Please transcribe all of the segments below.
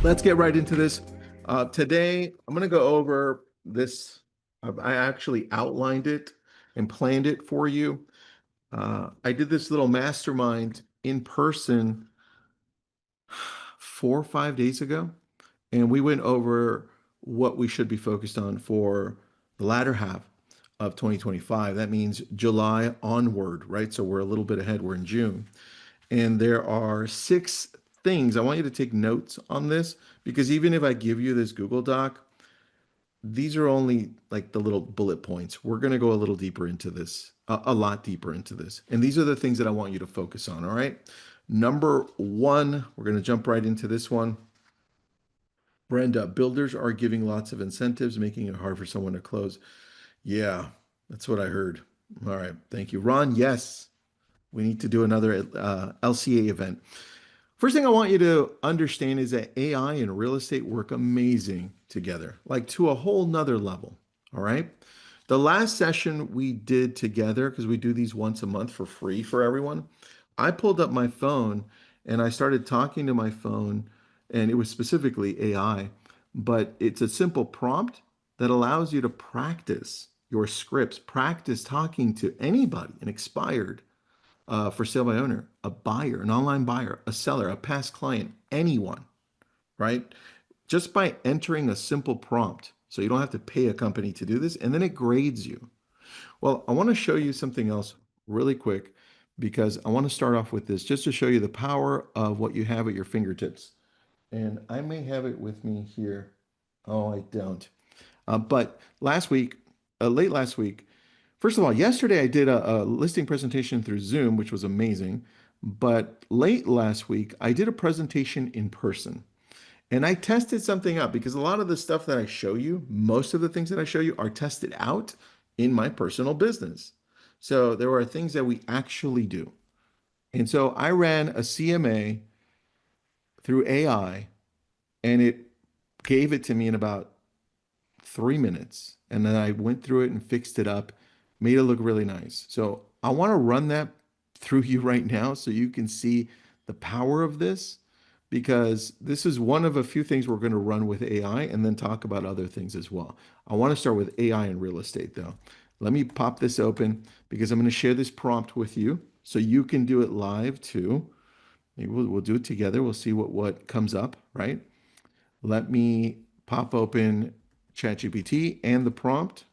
Let's get right into this. Today, I'm going to go over this. I actually outlined it and planned it for you. I did this little mastermind in person 4 or 5 days ago, and we went over what we should be focused on for the latter half of 2025. That means July onward, right? So we're a little bit ahead. We're in June. And there are 6 things. I want you to take notes on this because even if I give you this Google Doc, these are only like the little bullet points. We're going to go a little deeper into this, a lot deeper into this. And these are the things that I want you to focus on. All right. Number one, we're going to jump right into this one. Brenda, builders are giving lots of incentives, making it hard for someone to close. Yeah, that's what I heard. All right. Thank you. Ron, yes, we need to do another LCA event. First thing I want you to understand is that AI and real estate work amazing together, like to a whole nother level. All right. The last session we did together, because we do these once a month for free for everyone, I pulled up my phone and I started talking to my phone, and it was specifically AI, but it's a simple prompt that allows you to practice your scripts, practice talking to anybody, an expired for sale by owner, a buyer, an online buyer, a seller, a past client, anyone, right? Just by entering a simple prompt. So you don't have to pay a company to do this, and then it grades you. Well, I want to show you something else really quick because I want to start off with this just to show you the power of what you have at your fingertips. And I may have it with me here. Oh, I don't. But last week, late last week, first of all, yesterday I did a listing presentation through Zoom, which was amazing. But late last week, I did a presentation in person. And I tested something out because a lot of the stuff that I show you, most of the things that I show you are tested out in my personal business. So there are things that we actually do. And so I ran a CMA through AI and it gave it to me in about 3 minutes. And then I went through it and fixed it up, made it look really nice. So I want to run that through you right now so you can see the power of this because this is one of a few things we're going to run with AI and then talk about other things as well. I want to start with AI and real estate though. Let me pop this open because I'm going to share this prompt with you so you can do it live too. Maybe we'll do it together. We'll see what comes up, right? Let me pop open ChatGPT and the prompt,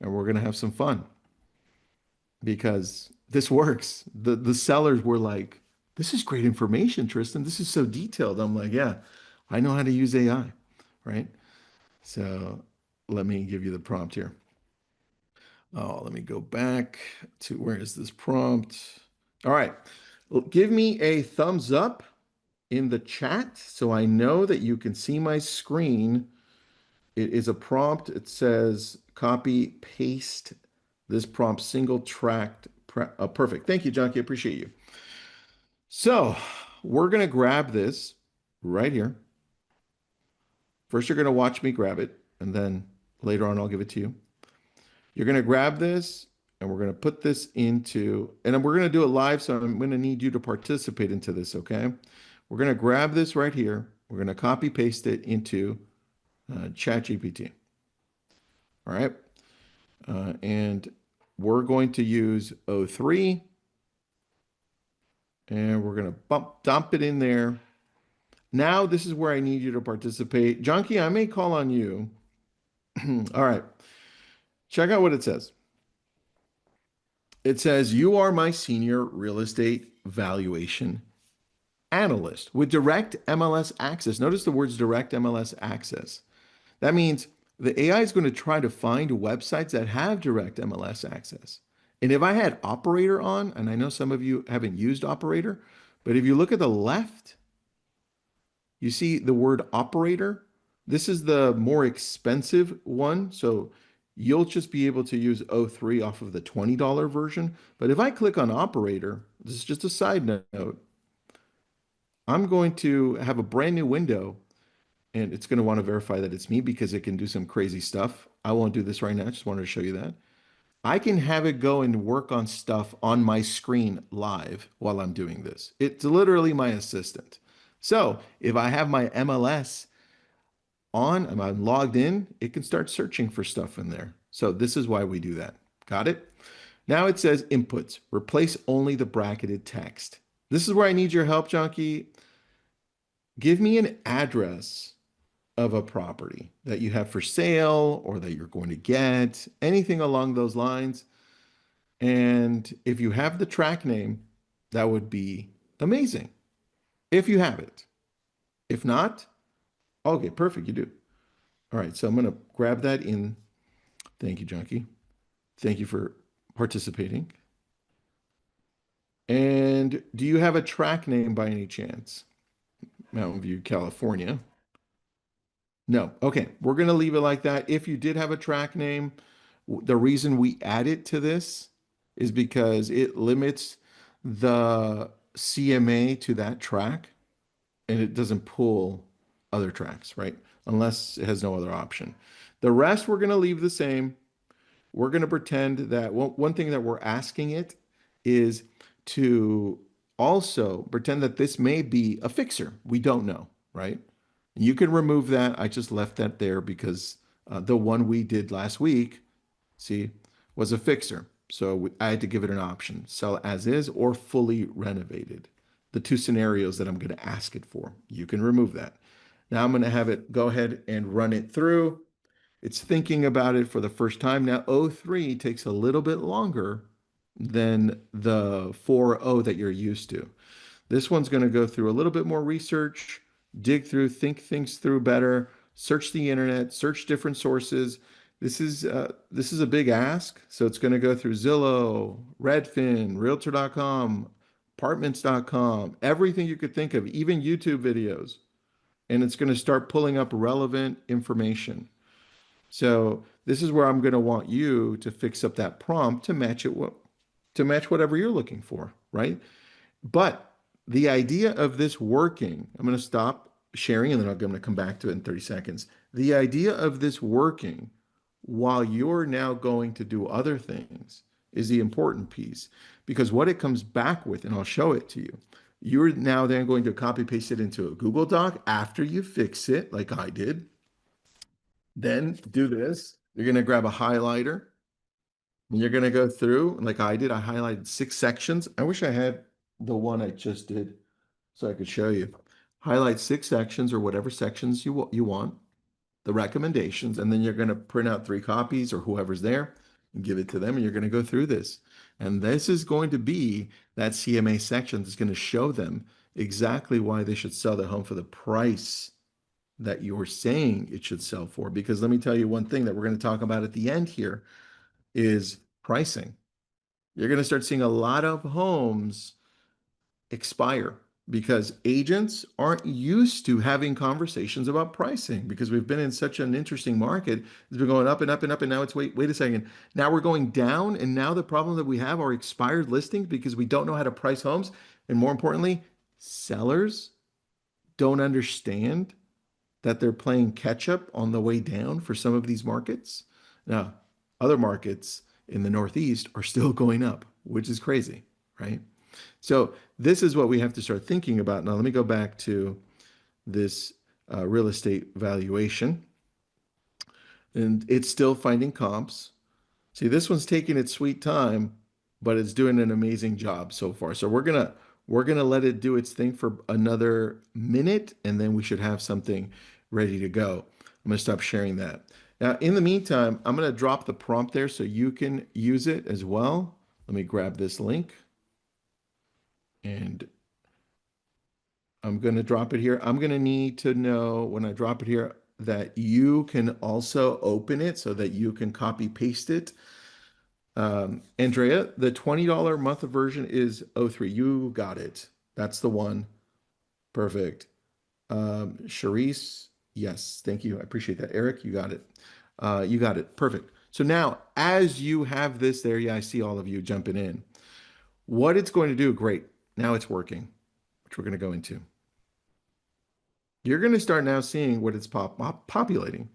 and we're going to have some fun because this works. The sellers were like, "This is great information, Tristan. This is so detailed." I'm like, "Yeah, I know how to use AI," right? So let me give you the prompt here. Oh, let me go back to where is this prompt? All right. Well, give me a thumbs up in the chat so I know that you can see my screen. It is a prompt. It says copy, paste this prompt, single tracked. Perfect. Thank you, Junkie. Appreciate you. So we're going to grab this right here. First, you're going to watch me grab it, and then later on, I'll give it to you. You're going to grab this, and we're going to put this into, and we're going to do it live, so I'm going to need you to participate into this, okay? We're going to grab this right here. We're going to copy paste it into ChatGPT. All right. And we're going to use O3 and we're going to dump it in there. Now, this is where I need you to participate. Junkie, I may call on you. All right. Check out what it says. It says, "You are my senior real estate valuation analyst with direct MLS access." Notice the words direct MLS access. That means the AI is going to try to find websites that have direct MLS access. And if I had Operator on, and I know some of you haven't used Operator, but if you look at the left, you see the word Operator. This is the more expensive one. So you'll just be able to use O3 off of the $20 version. But if I click on Operator, this is just a side note, I'm going to have a brand new window and it's going to want to verify that it's me because it can do some crazy stuff. I won't do this right now. I just wanted to show you that. I can have it go and work on stuff on my screen live while I'm doing this. It's literally my assistant. So if I have my MLS on and I'm logged in, it can start searching for stuff in there. So this is why we do that. Got it? Now it says inputs, replace only the bracketed text. This is where I need your help, Junkie. Give me an address of a property that you have for sale or that you're going to get, anything along those lines. And if you have the track name, that would be amazing. If you have it. If not, okay, perfect, you do. All right, so I'm going to grab that in. Thank you, Junkie. Thank you for participating. And do you have a track name by any chance? Mountain View, California. No. Okay. We're going to leave it like that. If you did have a track name, the reason we add it to this is because it limits the CMA to that track and it doesn't pull other tracks, right? Unless it has no other option. The rest we're going to leave the same. We're going to pretend that one thing that we're asking it is to also pretend that this may be a fixer. We don't know, right? You can remove that. I just left that there because the one we did last week, see, was a fixer. So I had to give it an option, sell as is or fully renovated. The two scenarios that I'm going to ask it for. You can remove that. Now I'm going to have it go ahead and run it through. It's thinking about it for the first time. Now, O3 takes a little bit longer than the 4.0 that you're used to. This one's going to go through a little bit more research, think things through better, search the internet, search different sources. This is a big ask, so it's going to go through Zillow, Redfin, Realtor.com, Apartments.com, everything you could think of, even YouTube videos, and it's going to start pulling up relevant information. So this is where I'm going to want you to fix up that prompt to match to match whatever you're looking for, right? But the idea of this working, I'm going to stop sharing and then I'm going to come back to it in 30 seconds. The idea of this working while you're now going to do other things is the important piece because what it comes back with, and I'll show it to you, you're now then going to copy paste it into a Google Doc after you fix it, like I did. Then do this. You're going to grab a highlighter and you're going to go through, like I did. I highlighted 6 sections. I wish I had the one I just did so I could show you. Highlight 6 sections or whatever sections you want, the recommendations, and then you're going to print out 3 copies or whoever's there and give it to them. And you're going to go through this. And this is going to be that CMA section that's going to show them exactly why they should sell their home for the price that you're saying it should sell for. Because let me tell you one thing that we're going to talk about at the end here is pricing. You're going to start seeing a lot of homes expire because agents aren't used to having conversations about pricing because we've been in such an interesting market. It's been going up and up and up, and now it's wait a second. Now we're going down, and now the problem that we have are expired listings because we don't know how to price homes. And more importantly, sellers don't understand that they're playing catch up on the way down for some of these markets. Now, other markets in the Northeast are still going up, which is crazy, right? So this is what we have to start thinking about. Now, let me go back to this real estate valuation. And it's still finding comps. See, this one's taking its sweet time, but it's doing an amazing job so far. So we're gonna let it do its thing for another minute, and then we should have something ready to go. I'm gonna stop sharing that. Now, in the meantime, I'm gonna drop the prompt there so you can use it as well. Let me grab this link and I'm gonna drop it here. I'm gonna need to know when I drop it here that you can also open it so that you can copy paste it. Andrea, the $20 month version is O3. You got it. That's the one. Perfect. Charisse, yes, thank you. I appreciate that. Eric, you got it. You got it. Perfect. So now, as you have this there, yeah, I see all of you jumping in. What it's going to do, great. Now it's working, which we're going to go into. You're going to start now seeing what it's populating.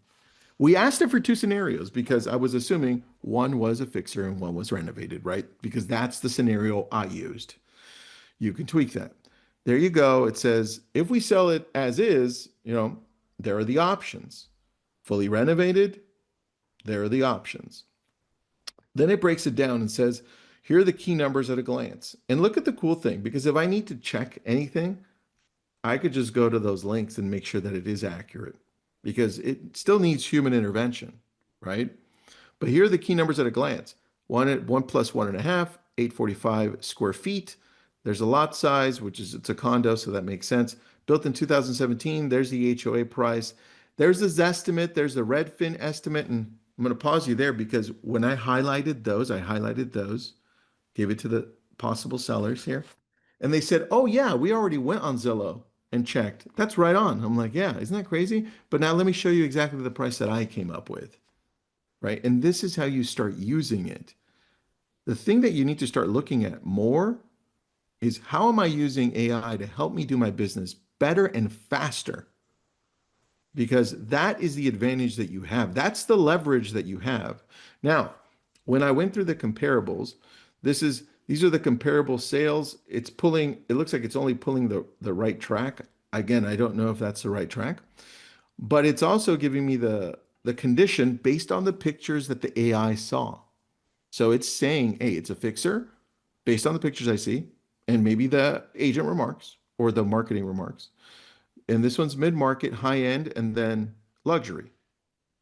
We asked it for 2 scenarios because I was assuming one was a fixer and one was renovated, right? Because that's the scenario I used. You can tweak that. There you go. It says, if we sell it as is, there are the options. Fully renovated, there are the options. Then it breaks it down and says, here are the key numbers at a glance. And look at the cool thing, because if I need to check anything, I could just go to those links and make sure that it is accurate because it still needs human intervention, right? But here are the key numbers at a glance. One plus 1.5, 845 square feet. There's a lot size, which is it's a condo, so that makes sense. Built in 2017. There's the HOA price. There's the Zestimate. There's the Redfin estimate. And I'm going to pause you there because when I highlighted those, gave it to the possible sellers here. And they said, oh, yeah, we already went on Zillow and checked. That's right on. I'm like, yeah, isn't that crazy? But now let me show you exactly the price that I came up with, right? And this is how you start using it. The thing that you need to start looking at more is how am I using AI to help me do my business better and faster? Because that is the advantage that you have. That's the leverage that you have. Now, when I went through the comparables, these are the comparable sales. It looks like it's only pulling the right track. Again, I don't know if that's the right track, but it's also giving me the condition based on the pictures that the AI saw. So it's saying, hey, it's a fixer based on the pictures I see, and maybe the agent remarks or the marketing remarks. And this one's mid-market, high end, and then luxury,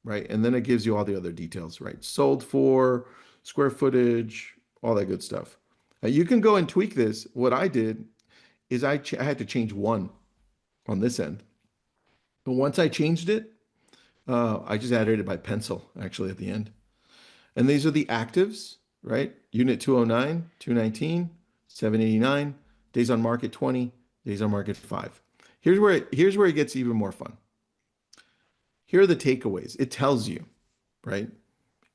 right? And then it gives you all the other details, right? Sold for, square footage, all that good stuff. You can go and tweak this. What I did is I had to change one on this end. But once I changed it, I just added it by pencil actually at the end. And these are the actives, right? Unit 209, 219, 789, days on market 20, days on market 5. Here's where it gets even more fun. Here are the takeaways. It tells you, right?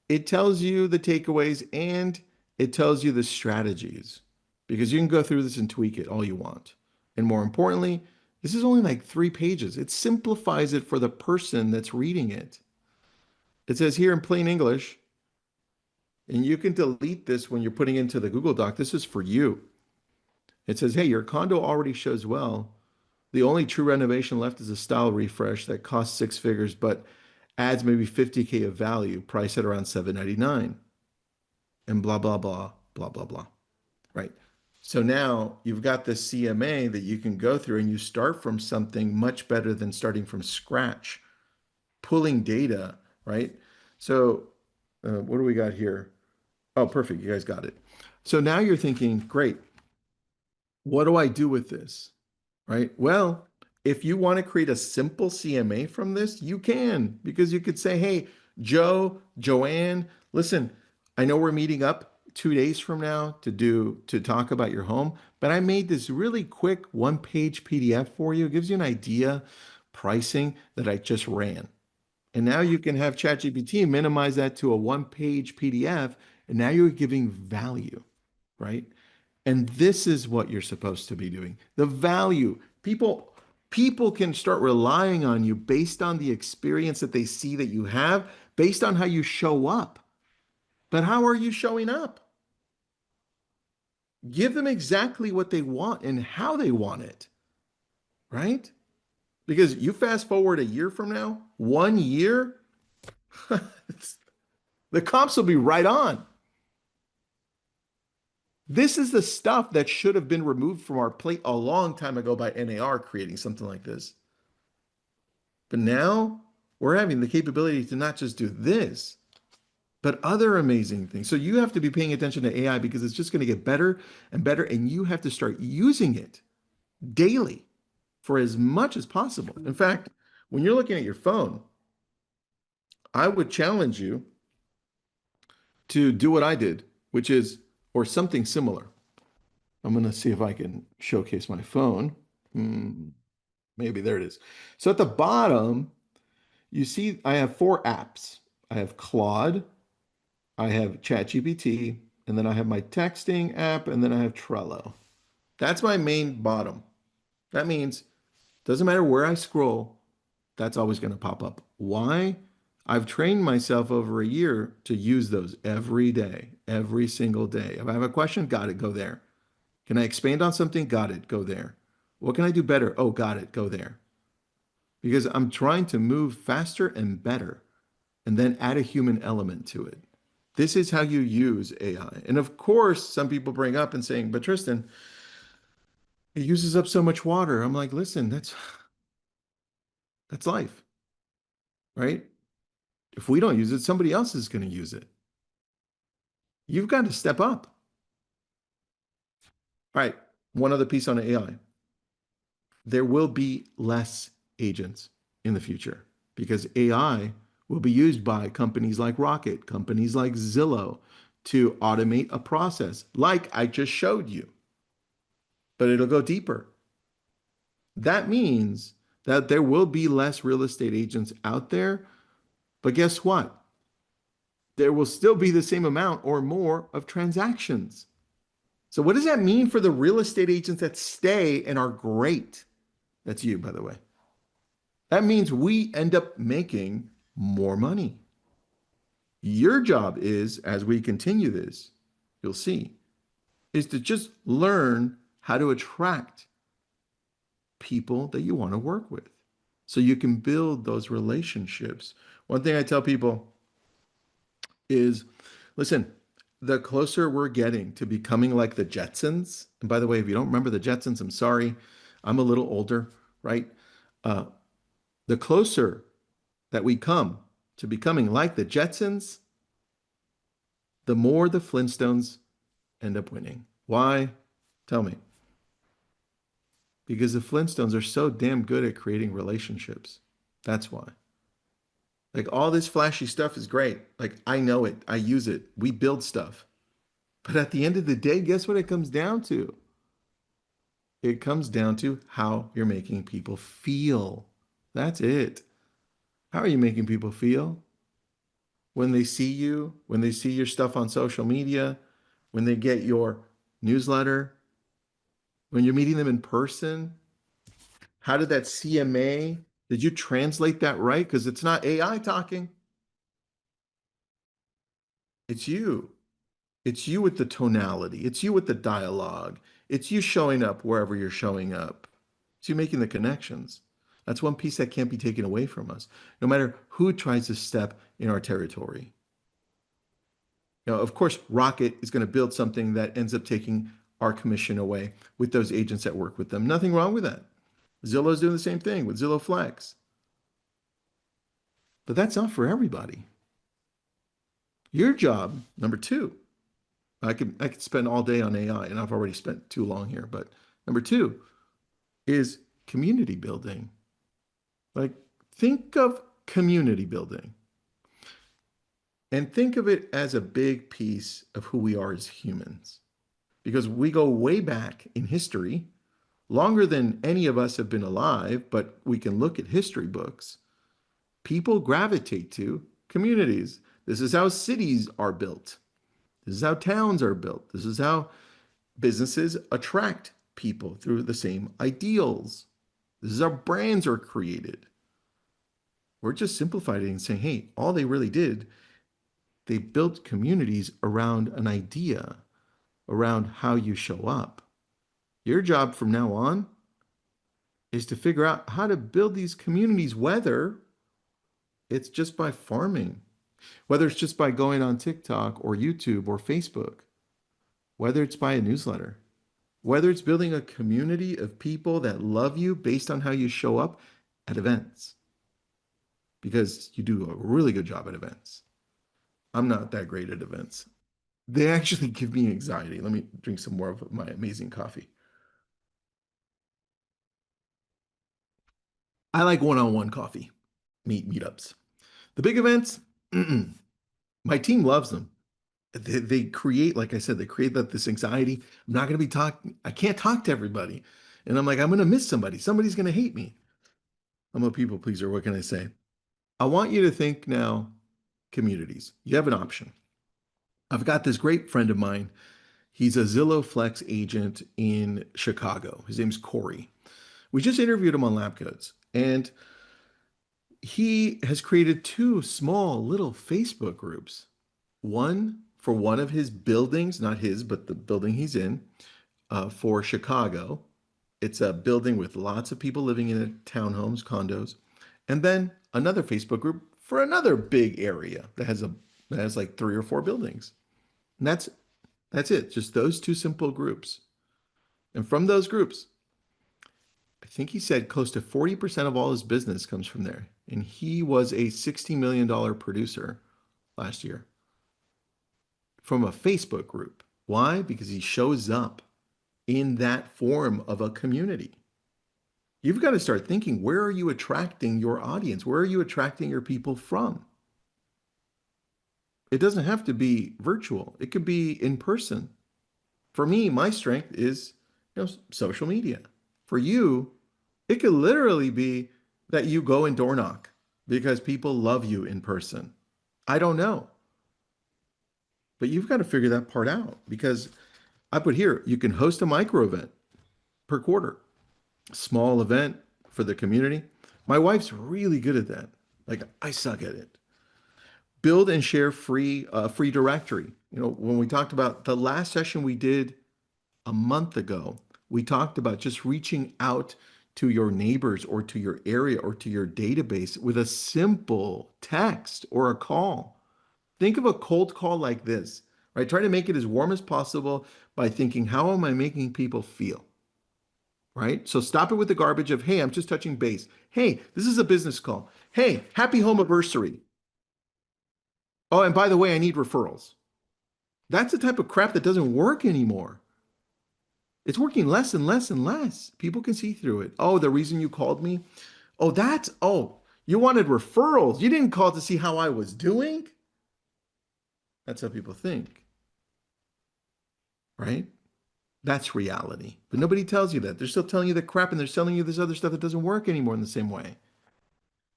It tells you the takeaways and it tells you the strategies because you can go through this and tweak it all you want. And more importantly, this is only like 3 pages. It simplifies it for the person that's reading it. It says here in plain English, and you can delete this when you're putting into the Google Doc. This is for you. It says, hey, your condo already shows well. The only true renovation left is a style refresh that costs 6 figures, but adds maybe 50K of value, priced at around $799, and blah, blah, blah, blah, blah, blah, right? So now you've got the CMA that you can go through and you start from something much better than starting from scratch, pulling data, right? So what do we got here? Oh, perfect. You guys got it. So now you're thinking, great, what do I do with this? Right? Well, if you want to create a simple CMA from this, you can, because you could say, hey, Joe, Joanne, listen, I know we're meeting up 2 days from now to talk about your home, but I made this really quick 1-page PDF for you. It gives you an idea pricing that I just ran. And now you can have ChatGPT minimize that to a 1-page PDF, and now you're giving value, right? And this is what you're supposed to be doing. The value. People can start relying on you based on the experience that they see that you have, based on how you show up. But how are you showing up? Give them exactly what they want and how they want it, right? Because you fast forward a year from now, 1 year, the comps will be right on. This is the stuff that should have been removed from our plate a long time ago by NAR creating something like this. But now we're having the capability to not just do this, but other amazing things. So you have to be paying attention to AI because it's just going to get better and better, and you have to start using it daily for as much as possible. In fact, when you're looking at your phone, I would challenge you to do what I did, which is, or something similar. I'm going to see if I can showcase my phone. Maybe there it is. So at the bottom, you see I have 4 apps. I have Claude, I have ChatGPT, and then I have my texting app, and then I have Trello. That's my main bottom. That means doesn't matter where I scroll, that's always going to pop up. Why? I've trained myself over a year to use those every day, every single day. If I have a question, got it, go there. Can I expand on something? Got it, go there. What can I do better? Oh, got it. Go there. Because I'm trying to move faster and better and then add a human element to it. This is how you use AI. And of course, some people bring up and saying, but Tristan, it uses up so much water. I'm like, listen, that's life, right? If we don't use it, somebody else is going to use it. You've got to step up. All right, one other piece on AI. There will be less agents in the future because AI will be used by companies like Rocket, companies like Zillow to automate a process like I just showed you, but it'll go deeper. That means that there will be less real estate agents out there, but guess what? There will still be the same amount or more of transactions. So, what does that mean for the real estate agents that stay and are great? That's you, by the way. That means we end up making more money. Your job is, as we continue this, you'll see, is to just learn how to attract people that you want to work with so you can build those relationships. One thing I tell people is listen, the closer we're getting to becoming like the Jetsons, and by the way, if you don't remember the Jetsons, I'm sorry, I'm a little older, right? Uh, the closer that we come to becoming like the Jetsons, the more the Flintstones end up winning. Why? Tell me. Because the Flintstones are so damn good at creating relationships. That's why. Like all this flashy stuff is great. Like I know it, I use it, we build stuff. But at the end of the day, guess what it comes down to? It comes down to how you're making people feel. That's it. How are you making people feel? When they see you, when they see your stuff on social media, when they get your newsletter, when you're meeting them in person, how did that CMA, did you translate that right? Because it's not AI talking, it's you. It's you with the tonality, it's you with the dialogue, it's you showing up wherever you're showing up. It's you making the connections. That's one piece that can't be taken away from us, no matter who tries to step in our territory. Of course, Rocket is going to build something that ends up taking our commission away with those agents that work with them. Nothing wrong with that. Zillow's doing the same thing with Zillow Flex. But that's not for everybody. Your job, number two, I could spend all day on AI, and I've already spent too long here. But number two is community building. Like think of community building and think of it as a big piece of who we are as humans. Because we go way back in history, longer than any of us have been alive, but we can look at history books. People gravitate to communities. This is how cities are built. This is how towns are built. This is how businesses attract people through the same ideals. This is how brands are created. We're just simplifying it and saying, hey, all they really did, they built communities around an idea, around how you show up. Your job from now on is to figure out how to build these communities, whether it's just by farming, whether it's just by going on TikTok or YouTube or Facebook, whether it's by a newsletter, whether it's building a community of people that love you based on how you show up at events, because you do a really good job at events. I'm not that great at events. They actually give me anxiety. Let me drink some more of my amazing coffee. I like one-on-one coffee, meetups. The big events, my team loves them. They create, like I said, they create this anxiety. I'm not going to be talking. I can't talk to everybody. And I'm like, I'm going to miss somebody. Somebody's going to hate me. I'm a people pleaser. What can I say? I want you to think now communities. You have an option. I've got this great friend of mine. He's a Zillow Flex agent in Chicago. His name's Corey. We just interviewed him on Lab Codes, and he has created two small little Facebook groups. One for one of his buildings, not his, but the building he's in, for Chicago. It's a building with lots of people living in it, townhomes, condos, and then another Facebook group for another big area that has like three or four buildings. And that's it. Just those two simple groups. And from those groups, I think he said close to 40% of all his business comes from there. And he was a $60 million producer last year from a Facebook group. Why? Because he shows up in that form of a community. You've got to start thinking, where are you attracting your audience? Where are you attracting your people from? It doesn't have to be virtual. It could be in person. For me, my strength is, social media. For you, it could literally be that you go and door knock because people love you in person. I don't know, but you've got to figure that part out because I put here, you can host a micro event per quarter, small event for the community. My wife's really good at that. Like I suck at it. Build and share free directory. When we talked about the last session we did a month ago, we talked about just reaching out to your neighbors or to your area or to your database with a simple text or a call. Think of a cold call like this, right? Try to make it as warm as possible by thinking, how am I making people feel? Right? So stop it with the garbage of, hey, I'm just touching base. Hey, this is a business call. Hey, happy home anniversary. Oh, and by the way, I need referrals. That's the type of crap that doesn't work anymore. It's working less and less and less. People can see through it. Oh, the reason you called me? Oh, you wanted referrals. You didn't call to see how I was doing? That's how people think, right? That's reality. But nobody tells you that. They're still telling you the crap and they're selling you this other stuff that doesn't work anymore in the same way.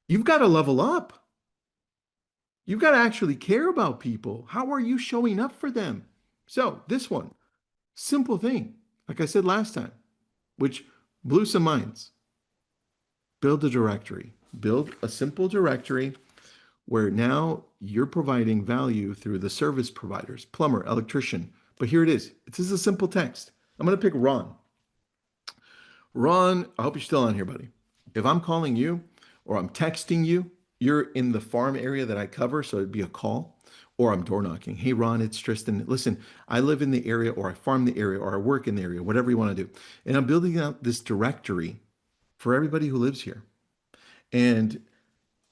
You've got to level up. You've got to actually care about people. How are you showing up for them? So, this one, simple thing, like I said last time, which blew some minds. Build a directory. Build a simple directory where now you're providing value through the service providers, plumber, electrician. But here it is. This is a simple text. I'm going to pick Ron. Ron, I hope you're still on here, buddy. If I'm calling you or I'm texting you, you're in the farm area that I cover, so it'd be a call, or I'm door knocking. Hey, Ron, it's Tristan. Listen, I live in the area, or I farm the area, or I work in the area, whatever you want to do. And I'm building out this directory for everybody who lives here. And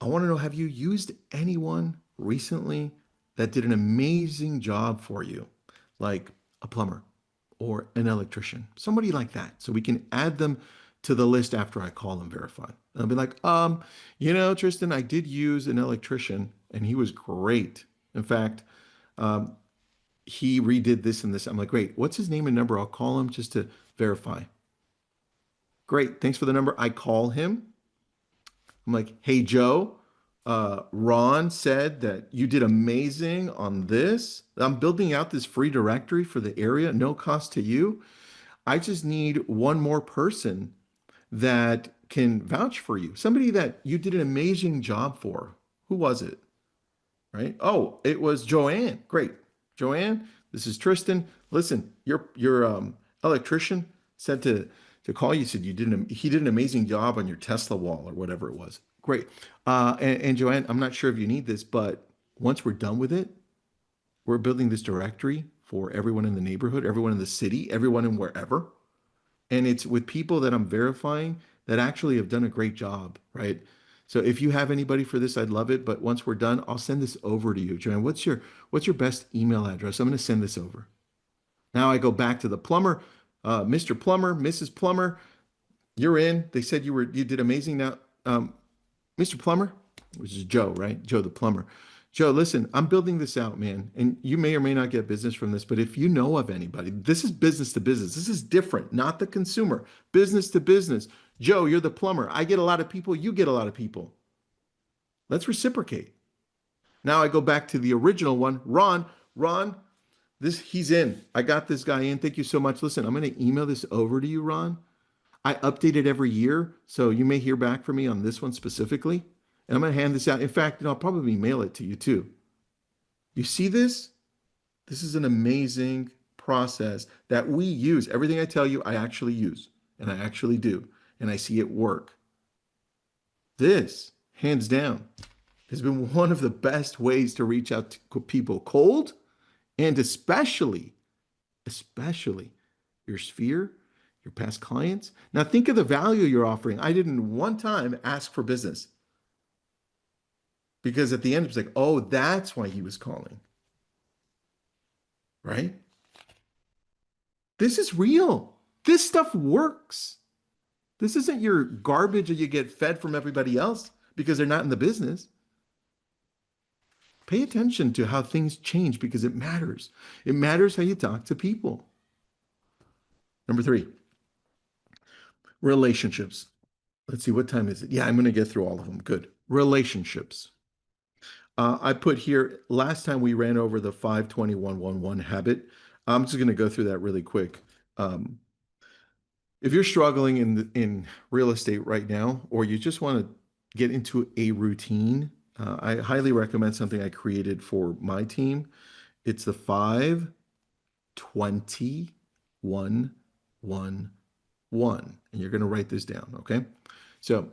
I want to know, have you used anyone recently that did an amazing job for you, like a plumber or an electrician, somebody like that, so we can add them to the list after I call and verify. And I'll be like, Tristan, I did use an electrician and he was great. In fact, um, he redid this and this. I'm like, great. What's his name and number? I'll call him just to verify. Great. Thanks for the number. I call him. I'm like, hey, Joe, Ron said that you did amazing on this. I'm building out this free directory for the area, no cost to you. I just need one more person that can vouch for you. Somebody that you did an amazing job for. Who was it? Right? Oh, it was Joanne. Great. Joanne, this is Tristan. Listen, your electrician said to call you, said he did an amazing job on your Tesla wall or whatever it was. Great. And Joanne, I'm not sure if you need this, but once we're done with it, we're building this directory for everyone in the neighborhood, everyone in the city, everyone in wherever. And it's with people that I'm verifying that actually have done a great job, right? So if you have anybody for this, I'd love it. But once we're done, I'll send this over to you. Joanne, what's your best email address? I'm going to send this over. Now I go back to the plumber, Mr. Plumber, Mrs. Plumber, you're in. They said you did amazing. Now, Mr. Plumber, which is Joe, right? Joe the plumber. Joe, listen, I'm building this out, man. And you may or may not get business from this, but if you know of anybody, this is business to business. This is different, not the consumer. Business to business. Joe, you're the plumber. I get a lot of people. You get a lot of people. Let's reciprocate. Now I go back to the original one. Ron, he's in. I got this guy in. Thank you so much. Listen, I'm going to email this over to you, Ron. I update it every year, so you may hear back from me on this one specifically. And I'm going to hand this out. In fact, I'll probably mail it to you too. You see this? This is an amazing process that we use. Everything I tell you, I actually use. and I actually do, and I see it work. This, hands down, has been one of the best ways to reach out to people cold, and especially your sphere, your past clients. Now think of the value you're offering. I didn't one time ask for business because at the end it was like, oh, that's why he was calling, right? This is real. This stuff works. This isn't your garbage that you get fed from everybody else because they're not in the business. Pay attention to how things change because it matters. It matters how you talk to people. Number three, relationships. Let's see, what time is it? Yeah, I'm going to get through all of them. Good. Relationships. I put here, last time we ran over the 5-21-1-1 habit. I'm just going to go through that really quick. Um, if you're struggling in real estate right now, or you just want to get into a routine, I highly recommend something I created for my team. It's the 5-20-1-1-1. And you're going to write this down, okay? So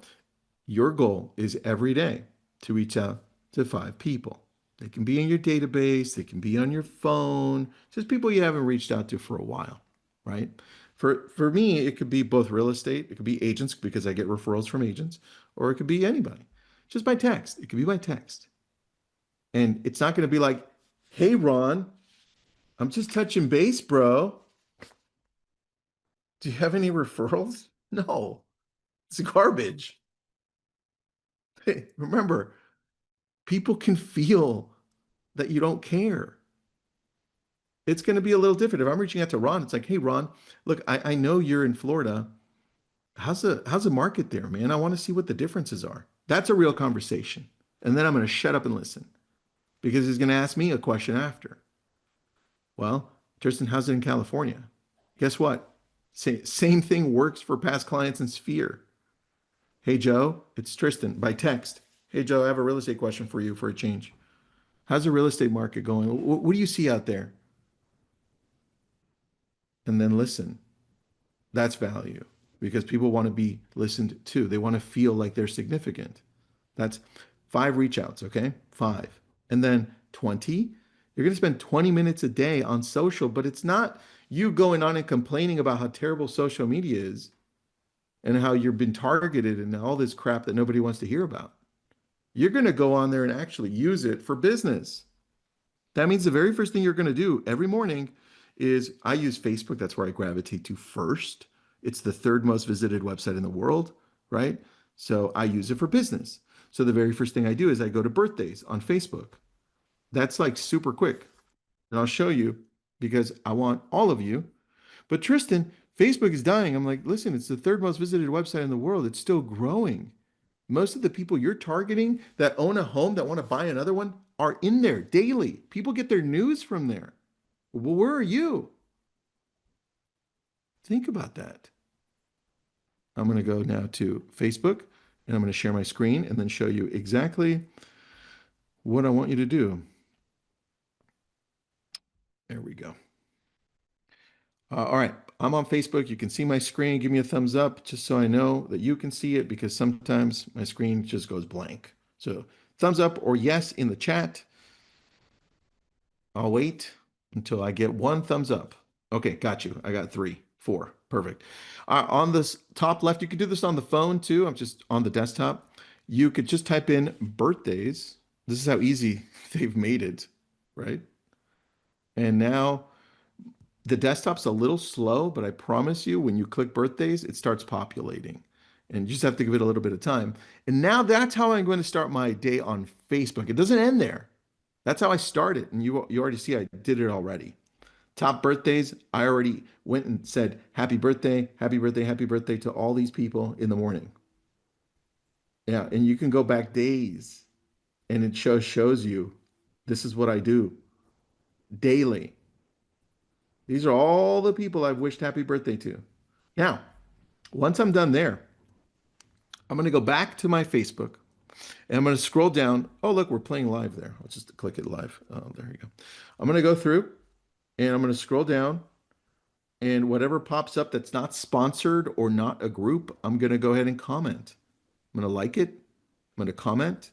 your goal is every day to reach out to 5 people. They can be in your database, they can be on your phone, just people you haven't reached out to for a while, right? For me, it could be both real estate, it could be agents because I get referrals from agents, or it could be anybody. Just by text. It could be by text. And it's not going to be like, hey, Ron, I'm just touching base, bro. Do you have any referrals? No, it's garbage. Hey, remember, people can feel that you don't care. It's going to be a little different. If I'm reaching out to Ron, it's like, hey, Ron, look, I know you're in Florida. How's the market there, man? I want to see what the differences are. That's a real conversation. And then I'm going to shut up and listen because he's going to ask me a question after. Well, Tristan, how's it in California? Guess what? Same thing works for past clients in Sphere. Hey, Joe, it's Tristan by text. Hey, Joe, I have a real estate question for you for a change. How's the real estate market going? What do you see out there? And then listen. That's value because people want to be listened to. They want to feel like they're significant. That's 5 reach outs, okay? 5. And then 20, you're going to spend 20 minutes a day on social, but it's not you going on and complaining about how terrible social media is and how you've been targeted and all this crap that nobody wants to hear about. You're going to go on there and actually use it for business. That means the very first thing you're going to do every morning is I use Facebook. That's where I gravitate to first. It's the third most visited website in the world, right? So I use it for business. So the very first thing I do is I go to birthdays on Facebook. That's like super quick. And I'll show you because I want all of you. But Tristan, Facebook is dying. I'm like, listen, it's the third most visited website in the world. It's still growing. Most of the people you're targeting that own a home that want to buy another one are in there daily. People get their news from there. Well, where are you? Think about that. I'm going to go now to Facebook and I'm going to share my screen and then show you exactly what I want you to do. There we go. All right, I'm on Facebook. You can see my screen. Give me a thumbs up just so I know that you can see it because sometimes my screen just goes blank. So thumbs up or yes in the chat. I'll wait until I get one thumbs up. Okay, got you. I got 3, 4. Perfect. On this top left, you could do this on the phone too. I'm just on the desktop. You could just type in birthdays. This is how easy they've made it, right? And now the desktop's a little slow, but I promise you, when you click birthdays, it starts populating. And you just have to give it a little bit of time. And now that's how I'm going to start my day on Facebook. It doesn't end there. That's how I started. And you already see I did it already. Top birthdays, I already went and said happy birthday, happy birthday, happy birthday to all these people in the morning. Yeah, and you can go back days and it shows you this is what I do daily. These are all the people I've wished happy birthday to. Now, once I'm done there, I'm going to go back to my Facebook and I'm going to scroll down. Oh, look, we're playing live there. Let's just click it live. Oh, there you go. I'm going to go through and I'm going to scroll down And whatever pops up that's not sponsored or not a group, I'm going to go ahead and comment. I'm going to like it. I'm going to comment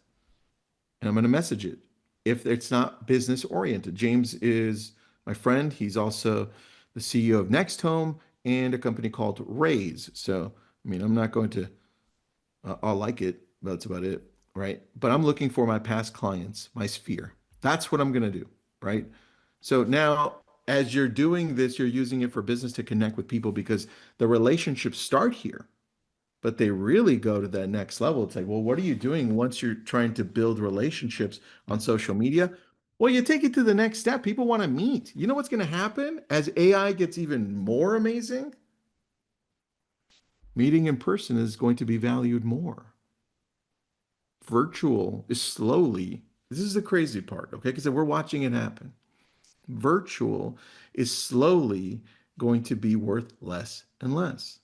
and I'm going to message it if it's not business oriented. James is my friend. He's also the CEO of Next Home and a company called Raise. So, I mean, I'm not going to, I'll like it. That's about it. Right. But I'm looking for my past clients, my sphere. That's what I'm going to do. Right. So now, as you're doing this, you're using it for business to connect with people because the relationships start here, but they really go to that next level. It's like, well, what are you doing once you're trying to build relationships on social media? Well, you take it to the next step. People want to meet. You know what's going to happen as AI gets even more amazing? Meeting in person is going to be valued more. Virtual is slowly, this is the crazy part, okay? Because we're watching it happen. Virtual is slowly going to be worth less and less.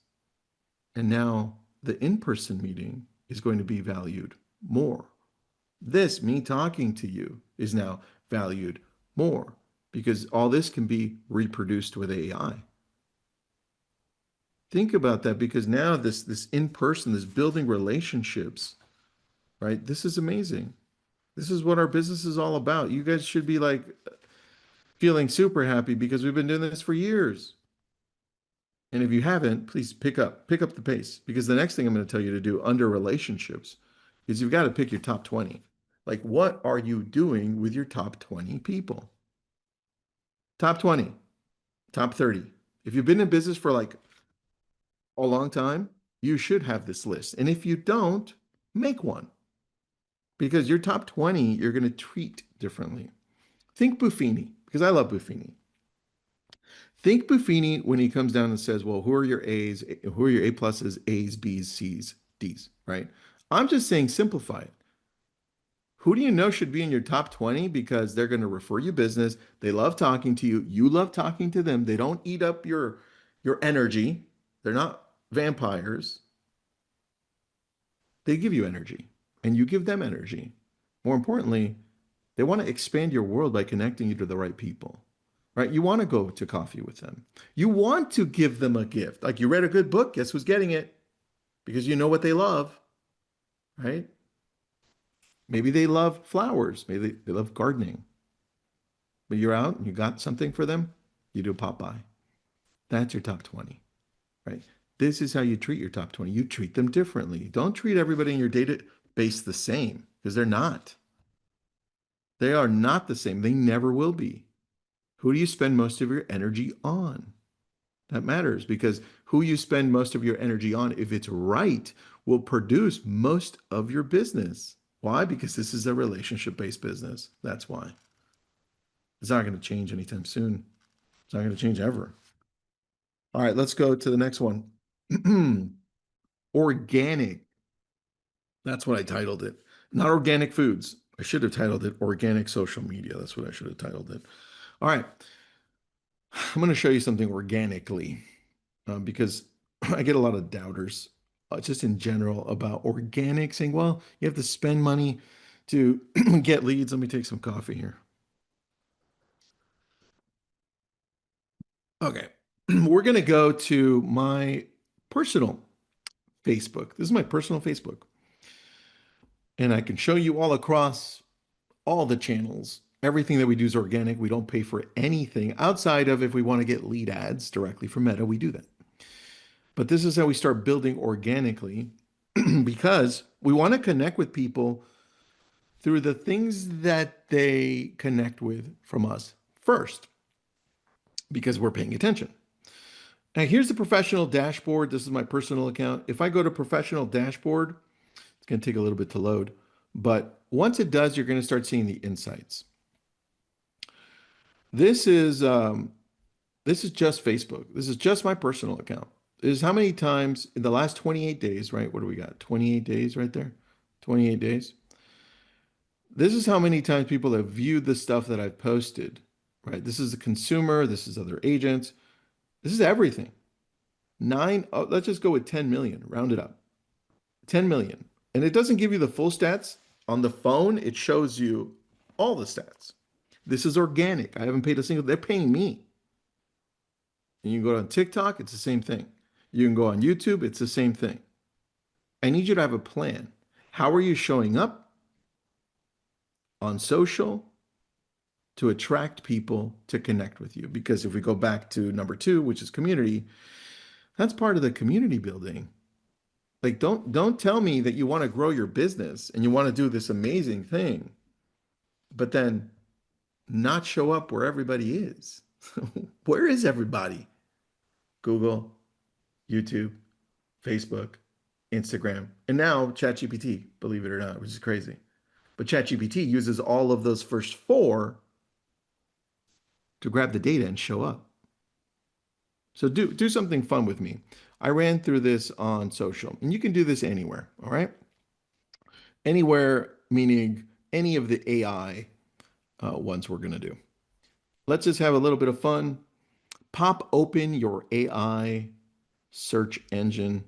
And now the in-person meeting is going to be valued more. This, me talking to you, is now valued more because all this can be reproduced with AI. Think about that because now this in-person, this building relationships, right? This is amazing. This is what our business is all about. You guys should be like feeling super happy because we've been doing this for years. And if you haven't, please pick up the pace because the next thing I'm going to tell you to do under relationships is you've got to pick your top 20. Like, what are you doing with your top 20 people? Top 20, top 30. If you've been in business for like a long time, you should have this list. And if you don't, make one because your top 20, you're going to treat differently. Think Buffini because I love Buffini. Think Buffini when he comes down and says, well, who are your A's? Who are your A pluses, A's, B's, C's, D's, right? I'm just saying simplify it. Who do you know should be in your top 20 because they're going to refer you business. They love talking to you. You love talking to them. They don't eat up your energy. They're not vampires. They give you energy and you give them energy. More importantly, they want to expand your world by connecting you to the right people, right? You want to go to coffee with them. You want to give them a gift. Like you read a good book, guess who's getting it? Because you know what they love, right? Maybe they love flowers. Maybe they love gardening. But you're out and you got something for them, you do pop by. That's your top 20, right? This is how you treat your top 20. You treat them differently. Don't treat everybody in your database the same because they're not. They are not the same. They never will be. Who do you spend most of your energy on? That matters because who you spend most of your energy on, if it's right, will produce most of your business. Why? Because this is a relationship-based business. That's why. It's not going to change anytime soon. It's not going to change ever. All right, let's go to the next one. Organic. That's what I titled it. Not organic foods. I should have titled it organic social media. That's what I should have titled it. All right. I'm going to show you something organically because I get a lot of doubters just in general about organic saying, well, you have to spend money to get leads. Let me take some coffee here. Okay. We're going to go to my personal Facebook. This is my personal Facebook. And I can show you all across all the channels. Everything that we do is organic. We don't pay for anything outside of if we want to get lead ads directly from Meta, we do that. But this is how we start building organically because we want to connect with people through the things that they connect with from us first because we're paying attention. Now, here's the professional dashboard. This is my personal account. If I go to professional dashboard, it's going to take a little bit to load. But once it does, you're going to start seeing the insights. This is just Facebook. This is just my personal account. This is how many times in the last 28 days, right? What do we got? 28 days right there. 28 days. This is how many times people have viewed the stuff that I've posted, right? This is the consumer. This is other agents. This is everything. Let's just go with 10 million, round it up. 10 million. And it doesn't give you the full stats. On the phone, it shows you all the stats. This is organic. I haven't paid a single, they're paying me. And you can go on TikTok, it's the same thing. You can go on YouTube, it's the same thing. I need you to have a plan. How are you showing up on social to attract people to connect with you? Because if we go back to number two, which is community, that's part of the community building. Like don't tell me that you want to grow your business and you want to do this amazing thing, but then not show up where everybody is. Where is everybody? Google, YouTube, Facebook, Instagram, and now ChatGPT, believe it or not, which is crazy. But ChatGPT uses all of those first four to grab the data and show up. So do something fun with me. I ran through this on social, and you can do this anywhere, all right? Anywhere, meaning any of the AI ones we're going to do. Let's just have a little bit of fun. Pop open your AI search engine.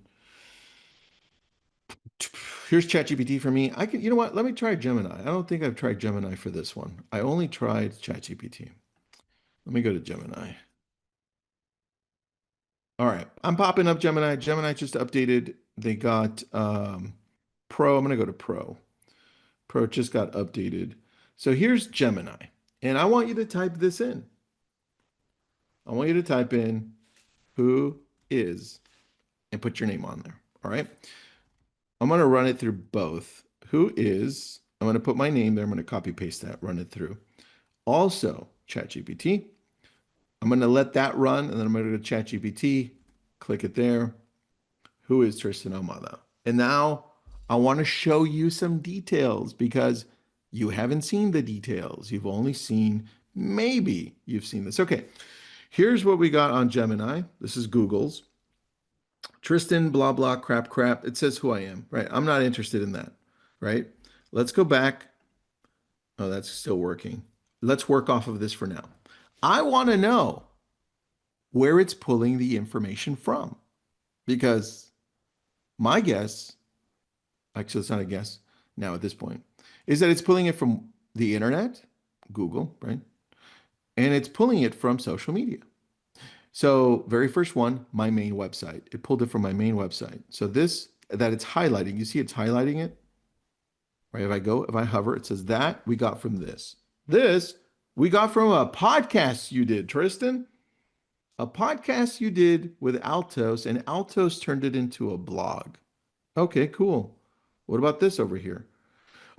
Here's ChatGPT for me. I can, you know what? Let me try Gemini. I don't think I've tried Gemini for this one. I only tried ChatGPT. Let me go to Gemini. All right, I'm popping up Gemini. Gemini just updated. They got Pro. I'm gonna go to Pro. Pro just got updated. So here's Gemini, and I want you to type this in. I want you to type in who is and put your name on there. All right. I'm gonna run it through both. Who is? I'm gonna put my name there. I'm gonna copy paste that. Run it through. Also, ChatGPT. I'm gonna let that run, and then I'm gonna go to ChatGPT. Click it there. Who is Tristan Ahumada? And now I want to show you some details because you haven't seen the details. You've only seen, maybe you've seen this. Okay, here's what we got on Gemini. This is Google's. Tristan, blah, blah, crap, crap. It says who I am, right? I'm not interested in that, right? Let's go back. Oh, that's still working. Let's work off of this for now. I want to know where it's pulling the information from because my guess, actually, it's not a guess now at this point, is that it's pulling it from the internet, Google, right? And it's pulling it from social media. So, very first one, my main website. It pulled it from my main website. So, this that it's highlighting, you see it's highlighting it, right? If I hover, it says that we got from this. This we got from a podcast you did, Tristan. A podcast you did with Altos, and Altos turned it into a blog. Okay, cool. What about this over here?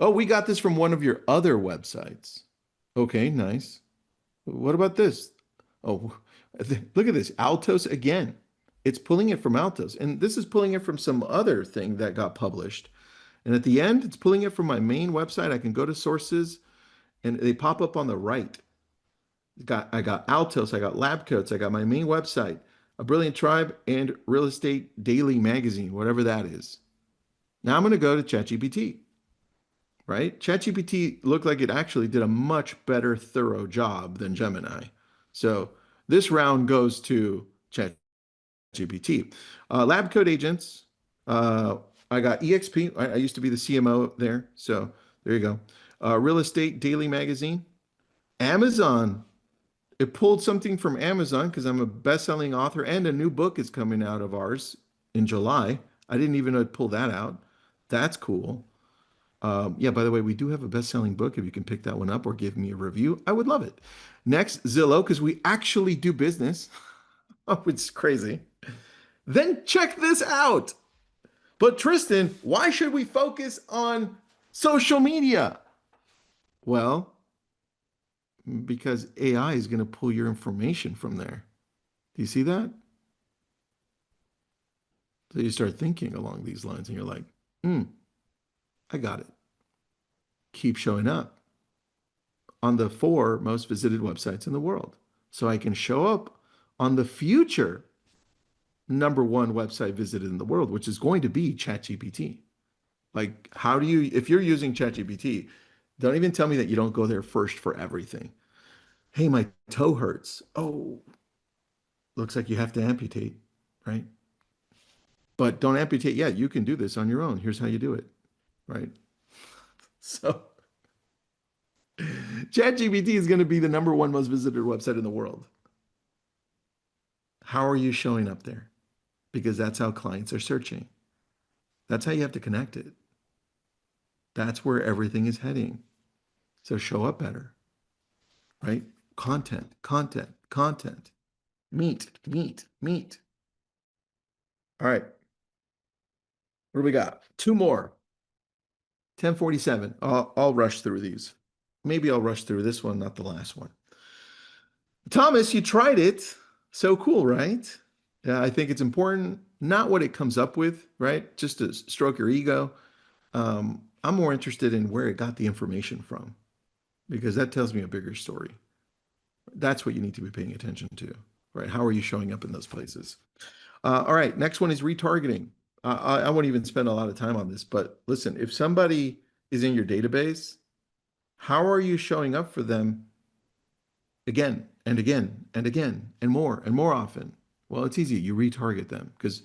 Oh, we got this from one of your other websites. Okay, nice. What about this? Oh, look at this. Altos again. It's pulling it from Altos. And this is pulling it from some other thing that got published. And at the end, it's pulling it from my main website. I can go to sources and they pop up on the right. I got Altos, I got Lab Coats, I got my main website, A Brilliant Tribe, and Real Estate Daily Magazine, whatever that is. Now I'm going to go to ChatGPT, right? ChatGPT looked like it actually did a much better, thorough job than Gemini. So this round goes to ChatGPT. Lab Coat Agents, I got EXP. I used to be the CMO there. So there you go. Real Estate Daily Magazine. Amazon. It pulled something from Amazon because I'm a best-selling author and a new book is coming out of ours in July. I didn't even know to pull that out. That's cool. Yeah, by the way, we do have a best-selling book. If you can pick that one up or give me a review, I would love it. Next, Zillow, because we actually do business. Oh, it's crazy. Then check this out. But Tristan, why should we focus on social media? Well, because AI is going to pull your information from there. Do you see that? So you start thinking along these lines and you're like, I got it. Keep showing up on the four most visited websites in the world. So I can show up on the future number one website visited in the world, which is going to be ChatGPT. Like, how do you, if you're using ChatGPT, don't even tell me that you don't go there first for everything. Hey, my toe hurts. Oh, looks like you have to amputate, right? But don't amputate yet. You can do this on your own. Here's how you do it, right? So ChatGPT is going to be the number one most visited website in the world. How are you showing up there? Because that's how clients are searching. That's how you have to connect it. That's where everything is heading. So show up better, right? Content, content, content. Meet, meet, meet. All right. What do we got? Two more. 1047. I'll rush through these. Maybe I'll rush through this one, not the last one. Thomas, you tried it. So cool, right? Yeah, I think it's important, not what it comes up with, right? Just to stroke your ego. I'm more interested in where it got the information from because that tells me a bigger story. That's what you need to be paying attention to, right? How are you showing up in those places? All right, next one is retargeting. I won't even spend a lot of time on this, but listen, if somebody is in your database, how are you showing up for them again and again and again and more often? Well, it's easy. You retarget them because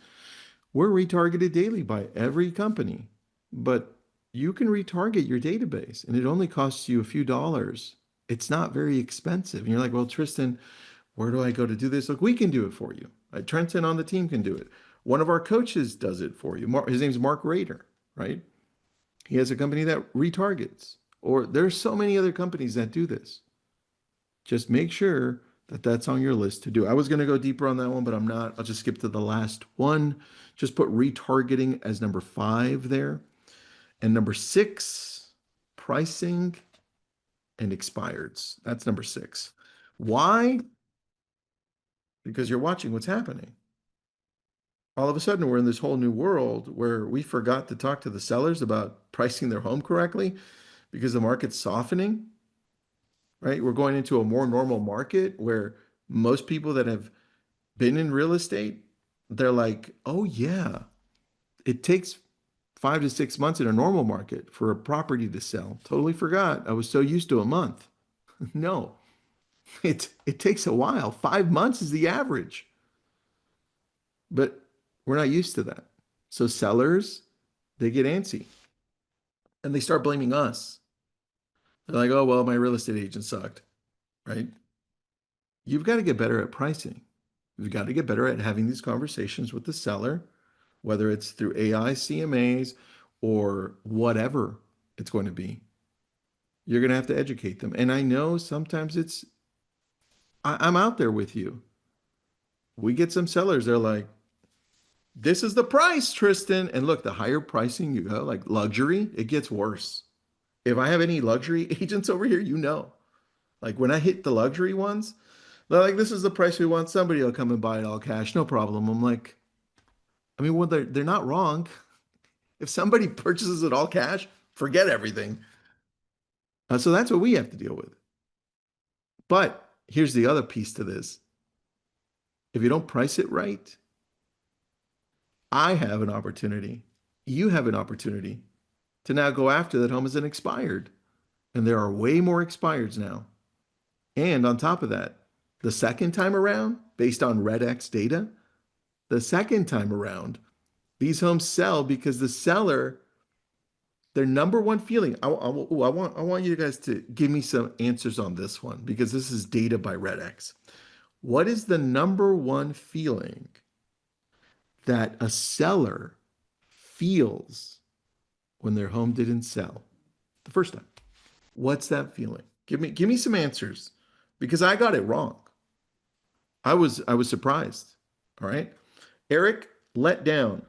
we're retargeted daily by every company, but you can retarget your database and it only costs you a few dollars. It's not very expensive. And you're like, well, Tristan, where do I go to do this? Look, we can do it for you. Trenton on the team can do it. One of our coaches does it for you. His name's Mark Rader, right? He has a company that retargets, or there's so many other companies that do this. Just make sure that that's on your list to do. I was going to go deeper on that one, but I'm not. I'll just skip to the last one. Just put retargeting as number 5 there. And number 6, pricing and expireds. That's number 6. Why? Because you're watching what's happening. All of a sudden, we're in this whole new world where we forgot to talk to the sellers about pricing their home correctly because the market's softening, right? We're going into a more normal market where most people that have been in real estate, they're like, oh, yeah, it takes 5 to 6 months in a normal market for a property to sell. Totally forgot. I was so used to a month. No, it takes a while. 5 months is the average, but we're not used to that. So sellers, they get antsy and they start blaming us. They're like, oh, well, my real estate agent sucked, right? You've got to get better at pricing. You've got to get better at having these conversations with the seller, whether it's through AI CMAs or whatever it's going to be. You're going to have to educate them. And I know sometimes I'm out there with you. We get some sellers, they're like, this is the price, Tristan. And look, the higher pricing you go, like luxury, it gets worse. If I have any luxury agents over here, you know, like when I hit the luxury ones, they're like, this is the price we want. Somebody will come and buy it all cash, no problem. I'm like, I mean, well, they're not wrong. If somebody purchases it all cash, forget everything. So that's what we have to deal with. But here's the other piece to this. If you don't price it right, I have an opportunity. You have an opportunity to now go after that home as an expired. And there are way more expireds now. And on top of that, the second time around, based on RedX data, the second time around, these homes sell because the seller, their number one feeling. I want you guys to give me some answers on this one because this is data by RedX. What is the number one feeling that a seller feels when their home didn't sell the first time? What's that feeling? Give me some answers because I got it wrong. I was surprised. All right. Eric, let down.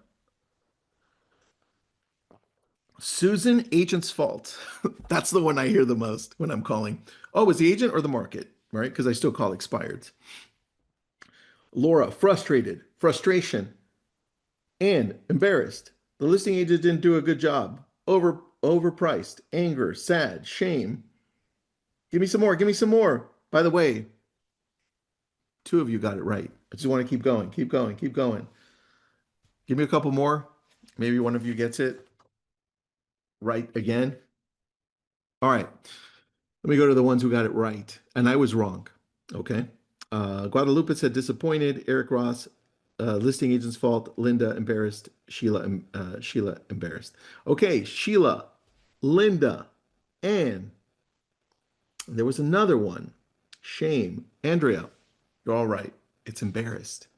Susan, agent's fault. That's the one I hear the most when I'm calling. Oh, was the agent or the market? Right? Because I still call expireds. Laura, frustrated, frustration, and embarrassed. The listing agent didn't do a good job. Overpriced, anger, sad, shame. Give me some more. Give me some more. By the way, 2 of you got it right. I just want to keep going, keep going, keep going. Give me a couple more. Maybe one of you gets it right again. All right. Let me go to the ones who got it right. And I was wrong. Okay. Guadalupe said disappointed. Eric Ross, listing agent's fault. Linda embarrassed. Sheila embarrassed. Okay. Sheila, Linda, and there was another one. Shame. Andrea, you're all right. It's embarrassed.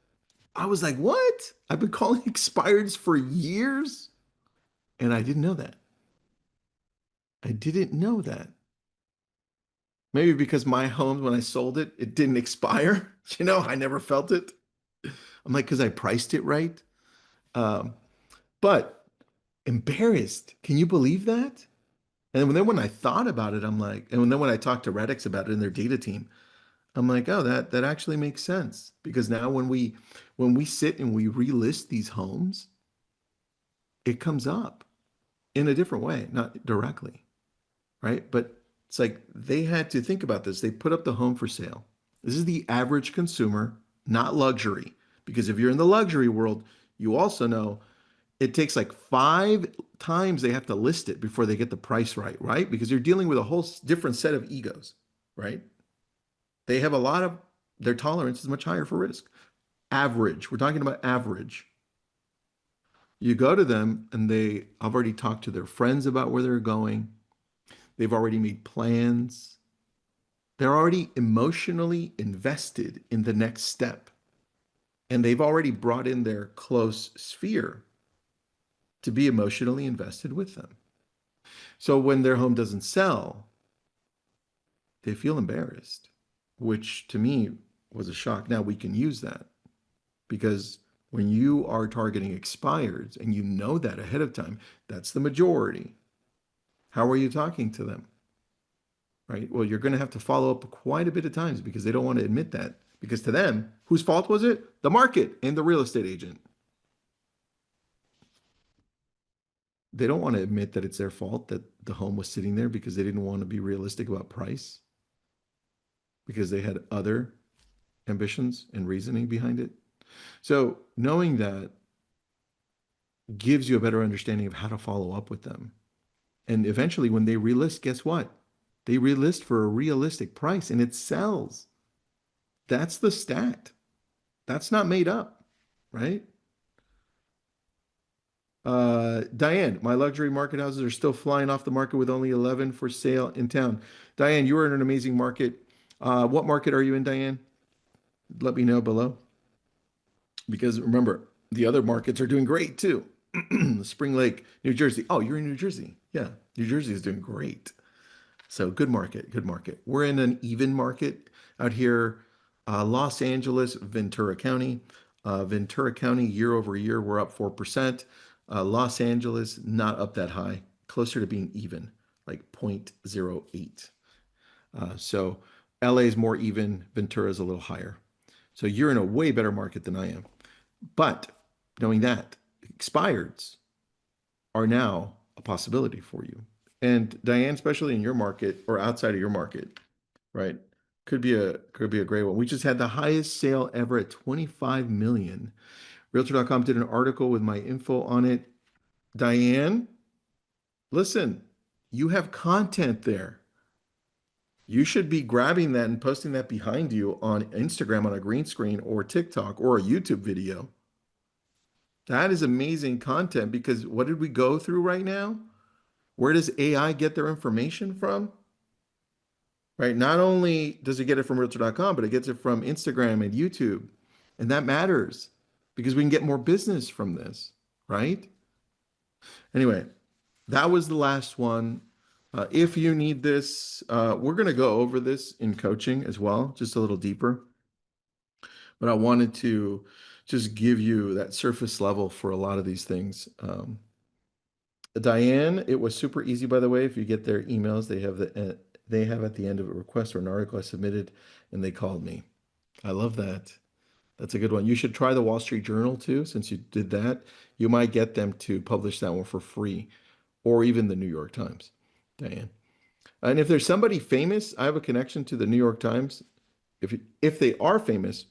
I was like, what? I've been calling expireds for years, and I didn't know that. I didn't know that. Maybe because my home, when I sold it, it didn't expire. I never felt it. I'm like, because I priced it right. Um, but embarrassed. Can you believe that? And then when I thought about it, I'm like, and then when I talked to Radix about it in their data team, I'm like, oh, that actually makes sense. Because now when we sit and we relist these homes, it comes up in a different way, not directly, right? But it's like they had to think about this. They put up the home for sale. This is the average consumer, not luxury. Because if you're in the luxury world, you also know it takes like 5 times they have to list it before they get the price right, right? Because you're dealing with a whole different set of egos, right? They have a lot of, their tolerance is much higher for risk. Average, we're talking about average. You go to them and they have already talked to their friends about where they're going. They've already made plans. They're already emotionally invested in the next step. And they've already brought in their close sphere to be emotionally invested with them. So when their home doesn't sell, they feel embarrassed, which to me was a shock. Now we can use that because when you are targeting expireds and you know that ahead of time, that's the majority. How are you talking to them? Right? Well, you're going to have to follow up quite a bit of times because they don't want to admit that. Because to them, whose fault was it? The market and the real estate agent. They don't want to admit that it's their fault that the home was sitting there because they didn't want to be realistic about price, because they had other ambitions and reasoning behind it. So knowing that gives you a better understanding of how to follow up with them. And eventually, when they relist, guess what? They relist for a realistic price and it sells. That's the stat. That's not made up, right? Diane, my luxury market houses are still flying off the market with only 11 for sale in town. Diane, you are in an amazing market. What market are you in, Diane? Let me know below. Because remember, the other markets are doing great too. Spring Lake, New Jersey. Oh, you're in New Jersey. Yeah, New Jersey is doing great. So good market, good market. We're in an even market out here. Los Angeles, Ventura County. Ventura County, year over year, we're up 4%. Los Angeles, not up that high, closer to being even, like 0.08. So LA is more even, Ventura is a little higher. So you're in a way better market than I am. But knowing that, expireds are now a possibility for you. And Diane, especially in your market or outside of your market, right? Could be a great one. We just had the highest sale ever at 25 million. Realtor.com did an article with my info on it. Diane, listen, you have content there. You should be grabbing that and posting that behind you on Instagram on a green screen or TikTok or a YouTube video. That is amazing content because what did we go through right now? Where does AI get their information from? Right? Not only does it get it from Realtor.com, but it gets it from Instagram and YouTube. And that matters because we can get more business from this, right? Anyway, that was the last one. If you need this, we're going to go over this in coaching as well, just a little deeper. But I wanted to just give you that surface level for a lot of these things. Diane, it was super easy, by the way. If you get their emails, they have at the end of a request or an article I submitted, and they called me. I love that. That's a good one. You should try the Wall Street Journal too, since you did that. You might get them to publish that one for free, or even the New York Times, Diane. And if there's somebody famous, I have a connection to the New York Times. If they are famous,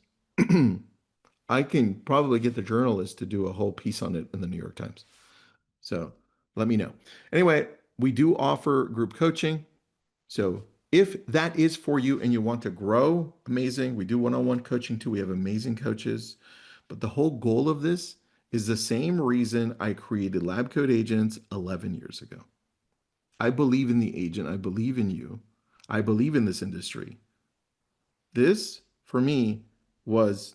I can probably get the journalist to do a whole piece on it in the New York Times. So let me know. Anyway, we do offer group coaching. So if that is for you and you want to grow, amazing. We do one-on-one coaching too. We have amazing coaches. But the whole goal of this is the same reason I created Lab Coat Agents 11 years ago. I believe in the agent. I believe in you. I believe in this industry. This, for me, was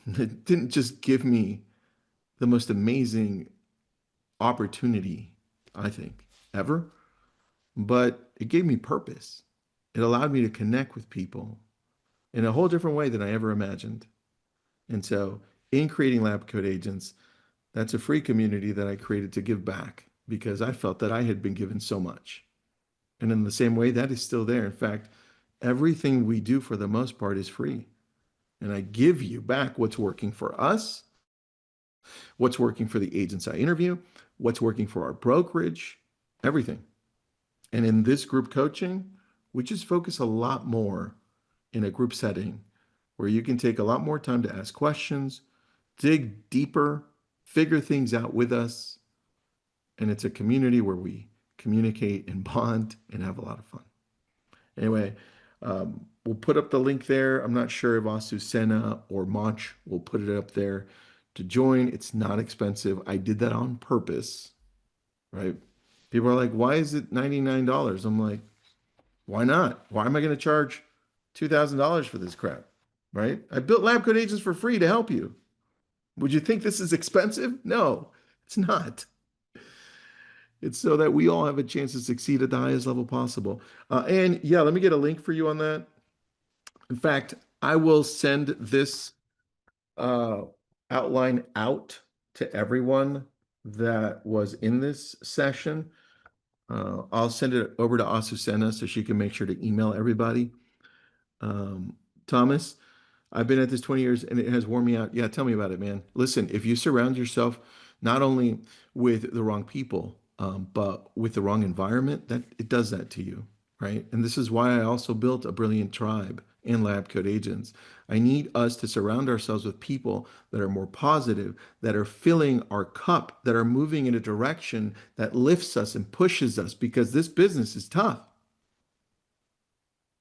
It didn't just give me the most amazing opportunity, I think, ever, but it gave me purpose. It allowed me to connect with people in a whole different way than I ever imagined. And so, in creating Lab Coat Agents, that's a free community that I created to give back because I felt that I had been given so much. And in the same way, that is still there. In fact, everything we do for the most part is free. And I give you back what's working for us, what's working for the agents I interview, what's working for our brokerage, everything. And in this group coaching, we just focus a lot more in a group setting where you can take a lot more time to ask questions, dig deeper, figure things out with us. And it's a community where we communicate and bond and have a lot of fun. Anyway, we'll put up the link there. I'm not sure if Asusena or Mach will put it up there to join. It's not expensive. I did that on purpose, right? People are like, why is it $99? I'm like, why not? Why am I going to charge $2,000 for this crap, right? I built Lab Coat Agents for free to help you. Would you think this is expensive? No, it's not. It's so that we all have a chance to succeed at the highest level possible. And yeah, let me get a link for you on that. In fact, I will send this uh, outline out to everyone that was in this session. I'll send it over to Asusena so she can make sure to email everybody. Thomas, I've been at this 20 years and it has worn me out. Yeah, tell me about it, man. Listen, if you surround yourself not only with the wrong people, but with the wrong environment, that it does that to you, right? And this is why I also built a brilliant tribe in Lab Coat Agents. I need us to surround ourselves with people that are more positive, that are filling our cup, that are moving in a direction that lifts us and pushes us because this business is tough.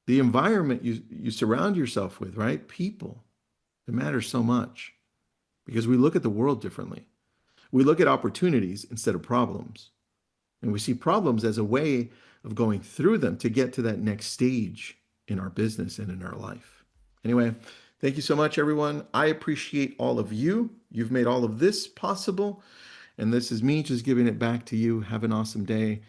The environment you surround yourself with, right? People, it matters so much because we look at the world differently. We look at opportunities instead of problems. And we see problems as a way of going through them to get to that next stage in our business and in our life. Anyway, thank you so much, everyone. I appreciate all of you. You've made all of this possible. And this is me just giving it back to you. Have an awesome day.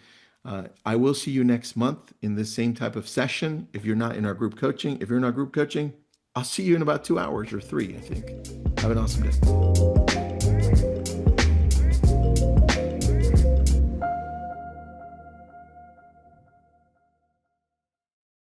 I will see you next month in this same type of session. If you're not in our group coaching, if you're in our group coaching, I'll see you in about 2 hours or 3, I think. Have an awesome day.